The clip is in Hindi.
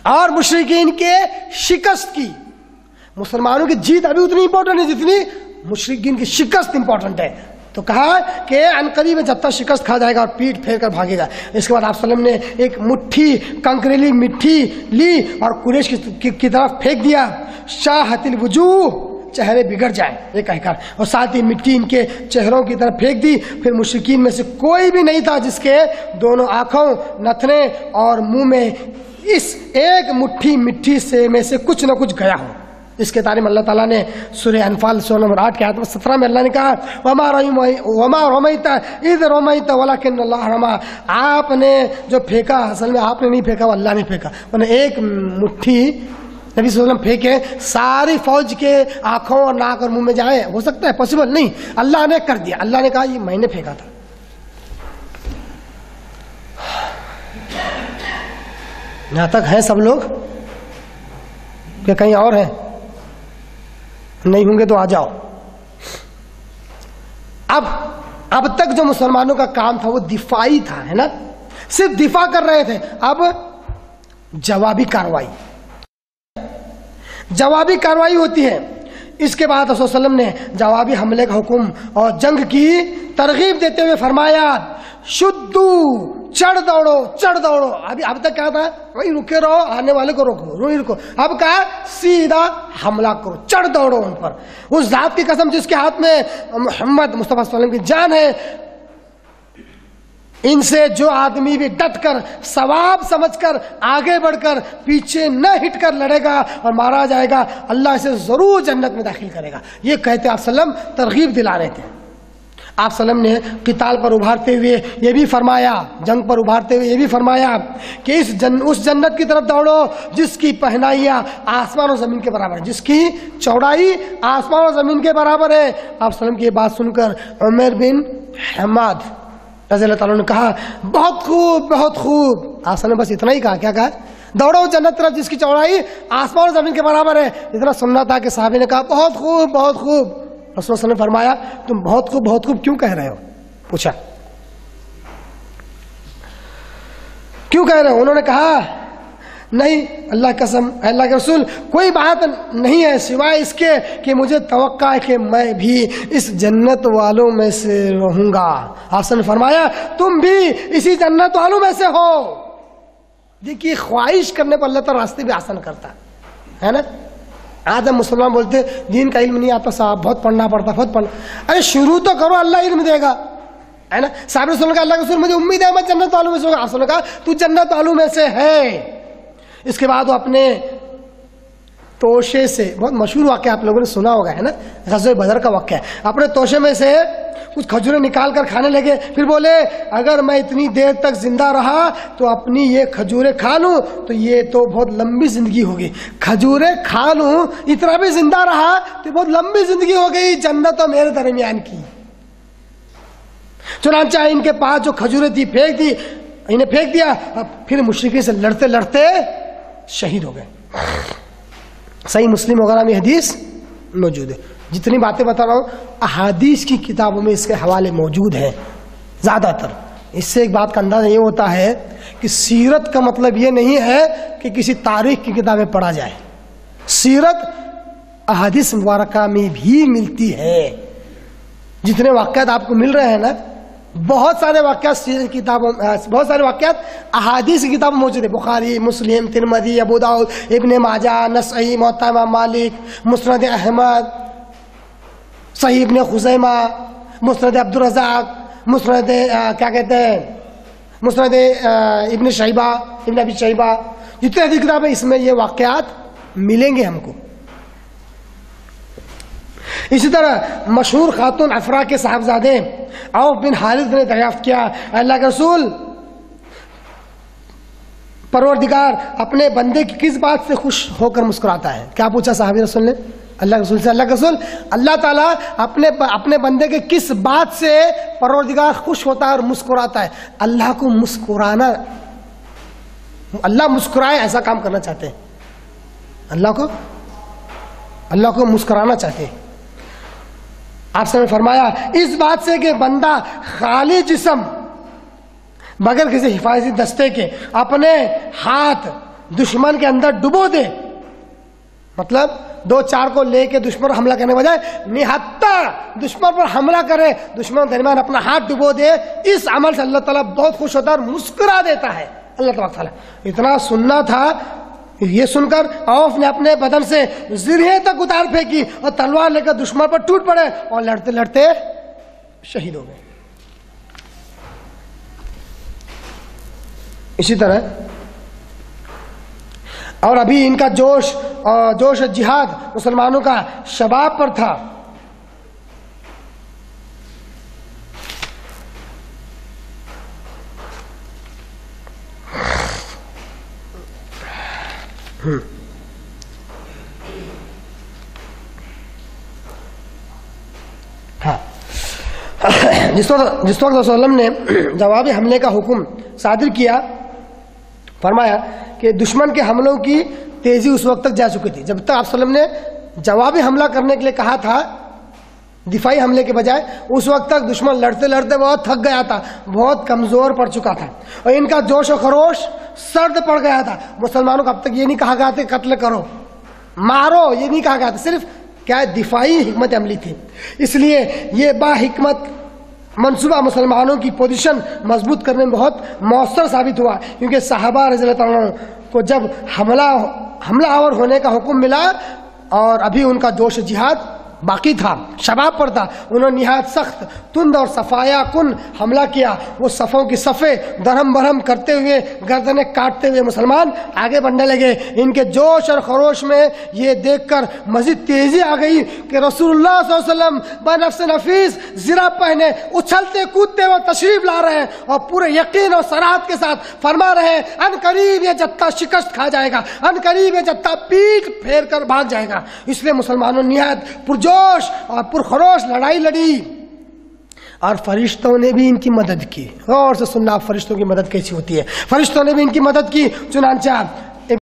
और मुशरिकीन के शिकस्त की। मुसलमानों की जीत अभी उतनी इंपॉर्टेंट है जितनी मुशरिकीन की शिकस्त इंपॉर्टेंट है। तो कहा कि अनकरीब में जब तक शिकस्त खा जाएगा और पीठ फेर कर भागेगा। इसके बाद आप सल्लम ने एक मुट्ठी कंकरेली मिट्टी ली और कुरैश की तरफ फेंक दिया। शाहतिल वजूह, चेहरे बिगड़ जाए ये कहकर, और साथ ही मिट्टी इनके चेहरों की तरफ फेंक दी। फिर मुशरिकीन में से कोई भी नहीं था जिसके दोनों आंखों, नथने और मुंह में इस एक मुट्ठी मिट्टी से में से कुछ न कुछ गया हो। इसके तारीफ अल्लाह ताला ने सूरह अनफाल सूरह नंबर 8 के आयत 17 में अल्लाह ने कहा, वमा रमैता इज़ रमैता वलाकिन्नल्लाह रमा। आपने जो फेंका, असल में आपने नहीं फेंका, वो अल्लाह ने फेंका। मैंने एक मुट्ठी नबी सल्लल्लाहु अलैहि वसल्लम फेंके, सारी फौज के आंखों और नाक और मुंह में जाए, हो सकता है? पॉसिबल नहीं। अल्लाह ने कर दिया। अल्लाह ने कहा ये मैंने फेंका था। यहां तक है सब लोग कि कहीं और है? नहीं होंगे तो आ जाओ। अब तक जो मुसलमानों का काम था वो दिफाई था, है ना, सिर्फ दिफा कर रहे थे। अब जवाबी कार्रवाई होती है। इसके बाद रसूल सल्लल्लाहु अलैहि वसल्लम ने जवाबी हमले का हुक्म और जंग की तरगीब देते हुए फरमाया, शुद्धू, चढ़ दौड़ो। अभी अब तक क्या था? वही रुके रहो, आने वाले को रोको, रुको। अब कहा सीधा हमला करो, चढ़ दौड़ो उन पर। उस जात की कसम जिसके हाथ में मोहम्मद मुस्तफा सल्लल्लाहु अलैहि वसल्लम की जान है, इनसे जो आदमी भी डटकर सवाब समझकर आगे बढ़कर पीछे न हिटकर लड़ेगा और मारा जाएगा, अल्लाह इसे जरूर जन्नत में दाखिल करेगा। ये कहते आप सल्लम तरगीब दिला रहे थे। आप सल्लम ने किताल पर उभारते हुए ये भी फरमाया, जंग पर उभारते हुए ये भी फरमाया कि उस जन्नत की तरफ दौड़ो जिसकी पहनाइयाँ आसमान और जमीन के बराबर है, जिसकी चौड़ाई आसमान और जमीन के बराबर है। आप सल्लम की ये बात सुनकर उमर बिन हमाद रज़ी अल्लाह ताला ने कहा, बहुत खूब। आप सल्लम बस इतना ही कहा। क्या कहा? दौड़ो जन्नत तरफ जिसकी चौड़ाई आसमान और जमीन के बराबर है। इतना सुनना था कि साहबी ने कहा बहुत खूब। रसूल सल्लल्लाहु अलैहि वसल्लम ने फरमाया, तुम बहुत खूब क्यों कह रहे हो? पूछा क्यों कह रहे हो? उन्होंने कहा, नहीं अल्लाह कसम, अल्लाह के रसूल, कोई बात नहीं है सिवाय इसके कि मुझे तवक्का है कि मैं भी इस जन्नत वालों में से रहूंगा। आपने ने फरमाया, तुम भी इसी जन्नत वालों में से हो। देखिए, ख्वाहिश करने पर अल्लाह ताला रास्ते भी आसान करता है ना। आज हम मुसलमान बोलते दीन का इल्म नहीं आता साहब, बहुत पढ़ना पड़ता। अरे शुरू तो करो, अल्लाह इल्म देगा, है ना। साहब ने सुना, अल्लाह के रसूल मुझे उम्मीद है मैं जन्नत वालों में से होगा। आपने कहा तू जन्नत वालों में से है। इसके बाद वो अपने तोशे से, बहुत मशहूर वाक्य आप लोगों ने सुना होगा, है ना, ग़ज़वे बदर का वाक्य है। अपने तोशे में से कुछ खजूरें निकाल कर खाने लगे। फिर बोले, अगर मैं इतनी देर तक जिंदा रहा तो अपनी ये खजूरें खा लूं तो ये तो बहुत लंबी जिंदगी होगी। खजूरें खा लूं, इतना भी जिंदा रहा तो बहुत लंबी जिंदगी हो गई, जन्नत और मेरे दरमियान की। चुनांचे इनके पास जो खजूरें थी इन्हें फेंक दिया। अब फिर मुशरिकीन से लड़ते लड़ते शहीद हो गए। सही मुस्लिम वगैरह में हदीस मौजूद है। जितनी बातें बता रहा हूँ अहादीस की किताबों में इसके हवाले मौजूद हैं ज़्यादातर। इससे एक बात का अंदाजा ये होता है कि सीरत का मतलब ये नहीं है कि किसी तारीख की किताबें पढ़ा जाए। सीरत अहादीस मुबारका में भी मिलती है। जितने वाक़यात आपको मिल रहे हैं ना, बहुत सारे वाक़यात किताबों, बहुत सारे वाक़यात अहादीस की किताबों में मौजूद है। बुखारी, मुस्लिम, तिरमिज़ी, अबू दाऊद, इब्ने माजा, नसई, मुवत्ता इमाम मालिक, मुस्नद अहमद, सही इब्ने खुज़ैमा, मुस्नद अब्दुर रज़्ज़ाक़, मुस्नद क्या कहते हैं, मुस्नद इब्ने शैबा, इब्ने अबी शैबा, जितने अधिक किताबें इसमें ये वाक़यात मिलेंगे हमको। इसी तरह मशहूर खातून अफरा के साहबजादे औफ बिन हारिस ने दरियाफ्त किया, अल्लाह के रसूल, परवरदिगार अपने बंदे की किस बात से खुश होकर मुस्कुराता है? क्या पूछा साहबी रसूल ने अल्लाह के रसूल से? अल्लाह के रसूल, अल्लाह ताला अपने बंदे के किस बात से परवरदिगार खुश होता है और मुस्कुराता है? अल्लाह को मुस्कुराना, अल्लाह मुस्कुराए ऐसा काम करना चाहते हैं। अल्लाह को मुस्कुराना चाहते हैं। आपने फरमाया इस बात से कि बंदा खाली जिस्म बगैर किसी हिफाजती दस्ते के अपने हाथ दुश्मन के अंदर डुबो दे, मतलब 2-4 को लेके दुश्मन पर हमला करने के बजाय निहत्ता दुश्मन पर हमला करे, दुश्मन दरमियान अपना हाथ डुबो दे, इस अमल से अल्लाह ताला बहुत खुश होता है और मुस्कुरा देता है। अल्लाह तबारक ताला इतना सुनना था, ये सुनकर औफ ने अपने बदन से जिरहे तक उतार फेंकी और तलवार लेकर दुश्मन पर टूट पड़े और लड़ते लड़ते शहीद हो गए। इसी तरह और अभी इनका जोश जिहाद मुसलमानों का शबाब पर था। हाँ, जिस वक्त रसूलुल्लाह ने जवाबी हमले का हुक्म सादिर किया, फरमाया कि दुश्मन के हमलों की तेजी उस वक्त तक जा चुकी थी जब तक आप सल्लम ने जवाबी हमला करने के लिए कहा था, दिफाई हमले के बजाय। उस वक्त तक दुश्मन लड़ते लड़ते बहुत थक गया था, बहुत कमजोर पड़ चुका था और इनका जोश और खरोश सर्द पड़ गया था। मुसलमानों को अब तक ये नहीं कहा गया था कत्ल करो मारो, ये नहीं कहा गया था, सिर्फ क्या है दिफाई हिकमत अमली थी। इसलिए ये बाहिकमत मंसूबा मुसलमानों की पोजीशन मजबूत करने में बहुत मौसर साबित हुआ, क्योंकि सहाबा रज़ियल्लाहु अन्हुम को जब हमलावर होने का हुक्म मिला और अभी उनका जोश जिहाद बाकी था, शबाब पर था, उन्होंने निहायत सख्त, तुंद और सफाया कुन हमला किया। वो सफ़ों की सफ़े दरहम बरहम करते हुए, गर्दनें काटते हुए मुसलमान आगे बढ़ने लगे। इनके जोश और खरोश में ये देखकर मजीद तेजी आ गई कि रसूलुल्लाह सल्लल्लाहु अलैहि वसल्लम बनफ्स नफीस ज़िरा पहने उछलते कूदते हुए तशरीफ ला रहे हैं और पूरे यकीन और सराहत के साथ फरमा रहे हैं, अन करीब ये जत्था शिकस्त खा जाएगा, अन करीब ये जत्था पीठ फेर कर भाग जाएगा। इसलिए मुसलमानों निहायत पुरजोश और पुरखरोश लड़ाई लड़ी और फरिश्तों ने भी इनकी मदद की। और से सुनना, फरिश्तों की मदद कैसी होती है। फरिश्तों ने भी इनकी मदद की। चुनांचा